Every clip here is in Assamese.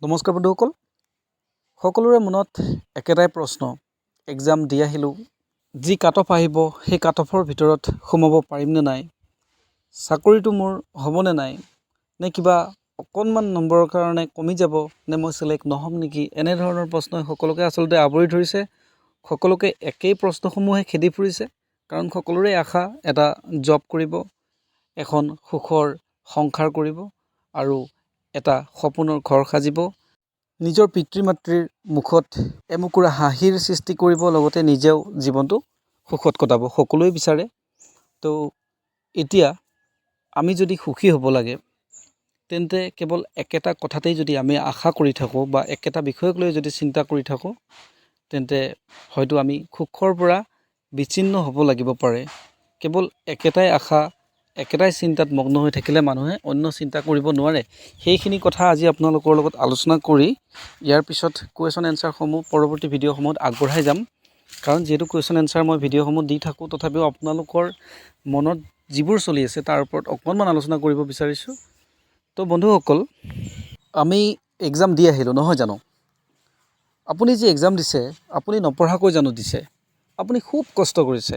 নমস্কাৰ বন্ধুসকল, সকলোৰে মনত একেটাই প্ৰশ্ন। এক্সাম দি আহিলোঁ, যি কাট অফ আহিব সেই কাট অফৰ ভিতৰত সোমাব পাৰিম নে নাই, চাকৰিটো মোৰ হ'বনে নাই, নে কিবা অকণমান নম্বৰৰ কাৰণে কমি যাব, নে মই চিলেক্ট নহ'ম নেকি, এনেধৰণৰ প্ৰশ্নই সকলোকে আচলতে আৱৰি ধৰিছে। সকলোকে একেই প্ৰশ্নসমূহে খেদি ফুৰিছে, কাৰণ সকলোৰে আশা এটা জব কৰিব, এখন সুখৰ সংসাৰ কৰিব আৰু এটা সপোনৰ ঘৰ সাজিব, নিজৰ পিতৃ মাতৃৰ মুখত এমুকুৰা হাঁহিৰ সৃষ্টি কৰিব, লগতে নিজেও জীৱনটো সুখত কটাব, সকলোৱে বিচাৰে। তো এতিয়া আমি যদি সুখী হ'ব লাগে, তেন্তে কেৱল একেটা কথাতেই যদি আমি আশা কৰি থাকোঁ বা একেটা বিষয়ক লৈ যদি চিন্তা কৰি থাকোঁ, তেন্তে হয়তো আমি সুখৰ পৰা বিচ্ছিন্ন হ'ব লাগিব পাৰে। কেৱল একেটাই আশা, একেটাই চিন্তাত মগ্ন হৈ থাকিলে মানুহে অন্য চিন্তা কৰিব নোৱাৰে। সেইখিনি কথা আজি আপোনালোকৰ লগত আলোচনা কৰি ইয়াৰ পিছত কুৱেশ্যন এনচাৰসমূহ পৰৱৰ্তী ভিডিঅ'সমূহত আগবঢ়াই যাম। কাৰণ যিহেতু কুৱেশ্যন এনচাৰ মই ভিডিঅ'সমূহ দি থাকোঁ, তথাপিও আপোনালোকৰ মনত যিবোৰ চলি আছে তাৰ ওপৰত অকণমান আলোচনা কৰিব বিচাৰিছোঁ। তো বন্ধুসকল, আমি এক্সাম দি আহিলোঁ নহয় জানো? আপুনি যি এক্সাম দিছে, আপুনি নপঢ়াকৈ জানো দিছে? আপুনি খুব কষ্ট কৰিছে,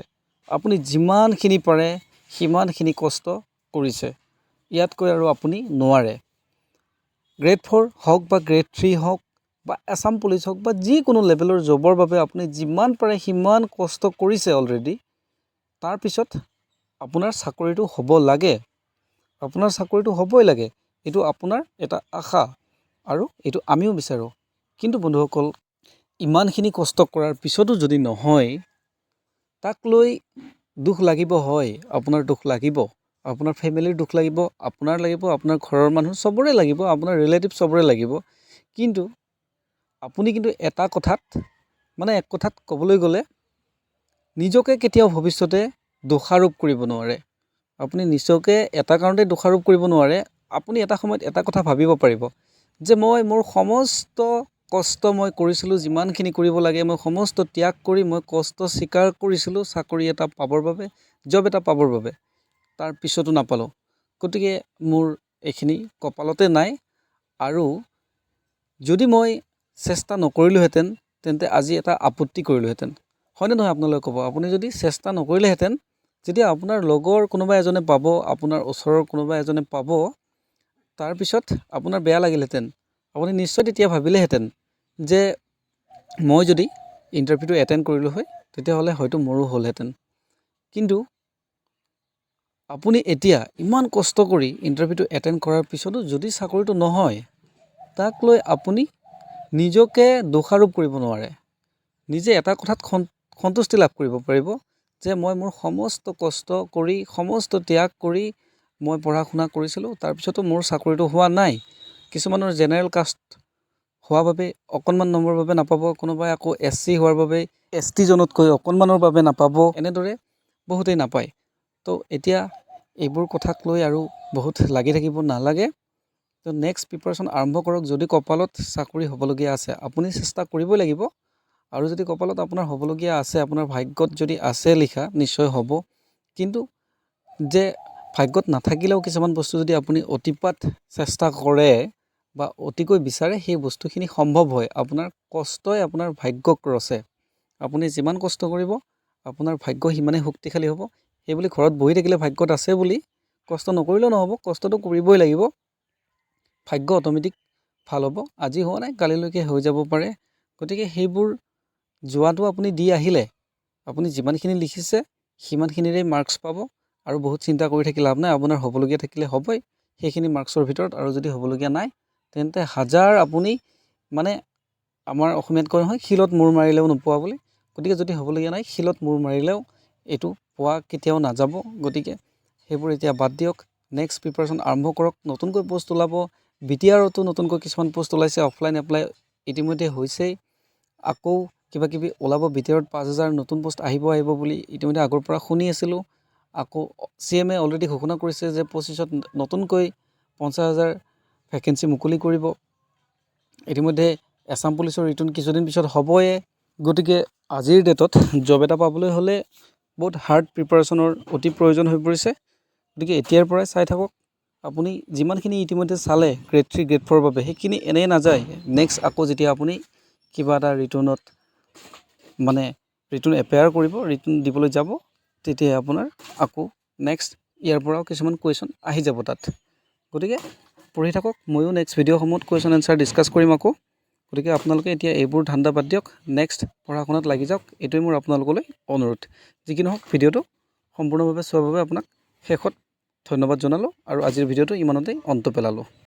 আপুনি যিমানখিনি পাৰে সিমানখিনি কষ্ট কৰিছে, ইয়াতকৈ আৰু আপুনি নোৱাৰে। গ্ৰেড 4 হওক বা গ্ৰেড 3 হওক বা আছাম পুলিচ হওক বা যিকোনো লেভেলৰ জবৰ বাবে আপুনি যিমান পাৰে সিমান কষ্ট কৰিছে অলৰেডি। তাৰপিছত আপোনাৰ চাকৰিটো হ'ব লাগে, আপোনাৰ চাকৰিটো হ'বই লাগে, এইটো আপোনাৰ এটা আশা আৰু এইটো আমিও বিচাৰোঁ। কিন্তু বন্ধুসকল, ইমানখিনি কষ্ট কৰাৰ পিছতো যদি নহয়, তাক লৈ দুখ লাগিব, হয় আপোনাৰ দুখ লাগিব, আপোনাৰ ফেমিলিৰ দুখ লাগিব, আপোনাৰ লাগিব, আপোনাৰ ঘৰৰ মানুহ চবৰে লাগিব, আপোনাৰ ৰিলেটিভ চবৰে লাগিব। কিন্তু আপুনি কিন্তু এটা কথাত, মানে এক কথাত ক'বলৈ গ'লে, নিজকে কেতিয়াও ভৱিষ্যতে দোষাৰোপ কৰিব নোৱাৰে। আপুনি নিজকে এটা কাৰণতে দোষাৰোপ কৰিব নোৱাৰে। আপুনি এটা সময়ত এটা কথা ভাবিব পাৰিব যে মই মোৰ সমস্ত কষ্ট মই কৰিছিলোঁ, যিমানখিনি কৰিব লাগে মই সমস্ত ত্যাগ কৰি মই কষ্ট স্বীকাৰ কৰিছিলোঁ চাকৰি এটা পাবৰ বাবে, জব এটা পাবৰ বাবে, তাৰ পিছতো নাপালোঁ। গতিকে মোৰ এইখিনি কপালতে নাই। আৰু যদি মই চেষ্টা নকৰিলোহেঁতেন, তেন্তে আজি এটা আপত্তি কৰিলোহেঁতেন, হয়নে নহয় আপোনালোকে ক'ব? আপুনি যদি চেষ্টা নকৰিলেহেঁতেন, যেতিয়া আপোনাৰ লগৰ কোনোবা এজনে পাব, আপোনাৰ ওচৰৰ কোনোবা এজনে পাব, তাৰপিছত আপোনাৰ বেয়া লাগিলহেঁতেন। আপুনি নিশ্চয় তেতিয়া ভাবিলেহেঁতেন যে মই যদি ইণ্টাৰভিউটো এটেণ্ড কৰিলোঁ হয়, তেতিয়াহ'লে হয়তো মোৰো হ'লহেঁতেন। কিন্তু আপুনি এতিয়া ইমান কষ্ট কৰি ইণ্টাৰভিউটো এটেণ্ড কৰাৰ পিছতো যদি চাকৰিটো নহয়, তাক লৈ আপুনি নিজকে দোষাৰোপ কৰিব নোৱাৰে। নিজে এটা কথাত সন্তুষ্টি লাভ কৰিব পাৰিব যে মই মোৰ সমস্ত কষ্ট কৰি, সমস্ত ত্যাগ কৰি মই পঢ়া শুনা কৰিছিলোঁ, তাৰপিছতো মোৰ চাকৰিটো হোৱা নাই। কিছুমানৰ জেনেৰেল কাষ্ট হোৱাৰ বাবে অকণমান নম্বৰৰ বাবে নাপাব, কোনোবাই আকৌ SC হোৱাৰ বাবে ST জনতকৈ অকণমানৰ বাবে নাপাব, এনেদৰে বহুতেই নাপায়। তো এতিয়া এইবোৰ কথাক লৈ আৰু বহুত লাগি থাকিব নালাগে। তো নেক্সট প্ৰিপাৰেশ্যন আৰম্ভ কৰক। যদি কপালত চাকৰি হ'বলগীয়া আছে, আপুনি চেষ্টা কৰিবই লাগিব। আৰু যদি কপালত আপোনাৰ হ'বলগীয়া আছে, আপোনাৰ ভাগ্যত যদি আছে লিখা, নিশ্চয় হ'ব। কিন্তু যে ভাগ্যত নাথাকিলেও কিছুমান বস্তু যদি আপুনি অতিপাত চেষ্টা কৰে বা অতিকৈ বিচাৰে, সেই বস্তুখিনি সম্ভৱ হয়। আপোনাৰ কষ্টই আপোনাৰ ভাগ্যক ৰচে। আপুনি যিমান কষ্ট কৰিব, আপোনাৰ ভাগ্য সিমানেই শক্তিশালী হ'ব। সেইবুলি ঘৰত বহি থাকিলে ভাগ্যত আছে বুলি কষ্ট নকৰিলেও নহ'ব, কষ্টটো কৰিবই লাগিব। ভাগ্য অট'মেটিক ভাল হ'ব। আজি হোৱা নাই, কালিলৈকে হৈ যাব পাৰে। গতিকে সেইবোৰ যোৱাটো আপুনি দি আহিলে, আপুনি যিমানখিনি লিখিছে সিমানখিনিৰে মাৰ্কছ পাব। আৰু বহুত চিন্তা কৰি থাকি লাভ নাই। আপোনাৰ হ'বলগীয়া থাকিলে হ'বই সেইখিনি মাৰ্কছৰ ভিতৰত, আৰু যদি হ'বলগীয়া নাই, তেন্তে হাজাৰ আপুনি মানে আমাৰ অসমীয়াত কয় নহয়, শিলত মূৰ মাৰিলেও নোপোৱা বুলি। গতিকে যদি হ'বলগীয়া নাই, শিলত মূৰ মাৰিলেও এইটো পোৱা কেতিয়াও নাযাব। গতিকে সেইবোৰ এতিয়া বাদ দিয়ক, নেক্সট প্ৰিপাৰেশ্যন আৰম্ভ কৰক। নতুনকৈ পোষ্ট ওলাব, BTRতো নতুনকৈ কিছুমান পোষ্ট ওলাইছে, অফলাইন এপ্লাই ইতিমধ্যে হৈছেই। আকৌ কিবা কিবি ওলাব, BTRত 5000 নতুন পোষ্ট আহিব বুলি ইতিমধ্যে আগৰ পৰা শুনি আছিলোঁ। আকৌ CMA অলৰেডি ঘোষণা কৰিছে যে 25ত নতুনকৈ 50,000 ভেকেঞ্চি মুকলি কৰিব। ইতিমধ্যে আছাম পুলিচৰ ৰিটাৰ্ণ কিছুদিন পিছত হ'বয়ে। গতিকে আজিৰ ডেটত জব এটা পাবলৈ হ'লে বহুত হাৰ্ড প্ৰিপাৰেশ্যনৰ অতি প্ৰয়োজন হৈ পৰিছে। গতিকে এতিয়াৰ পৰাই চাই থাকক। আপুনি যিমানখিনি ইতিমধ্যে চালে গ্ৰেড 3 গ্ৰেড 4ৰ বাবে সেইখিনি এনেই নাযায়। নেক্সট আকৌ যেতিয়া আপুনি কিবা এটা ৰিটাৰ্ণত মানে ৰিটাৰ্ণ এপেয়াৰ কৰিব, ৰিটাৰ্ণ দিবলৈ যাব, তেতিয়া আপোনাৰ আকৌ নেক্সট ইয়াৰ পৰাও কিছুমান কুৱেশ্যন আহি যাব তাত। গতিকে পঢ়ি থাকক, ময়ো নেক্সট ভিডিঅ'সমূহত কুৱেশ্যন এনচাৰ ডিছকাছ কৰিম আকৌ। গতিকে আপোনালোকে এতিয়া এইবোৰ ধান্দা বাদ দিয়ক, নেক্সট পঢ়া শুনাত লাগি যাওক, এইটোৱে মোৰ আপোনালোকলৈ অনুৰোধ। যি কি নহওক ভিডিঅ'টো সম্পূৰ্ণভাৱে চোৱাৰ বাবে আপোনাক শেষত ধন্যবাদ জনালোঁ আৰু আজিৰ ভিডিঅ'টো ইমানতেই অন্ত পেলালোঁ।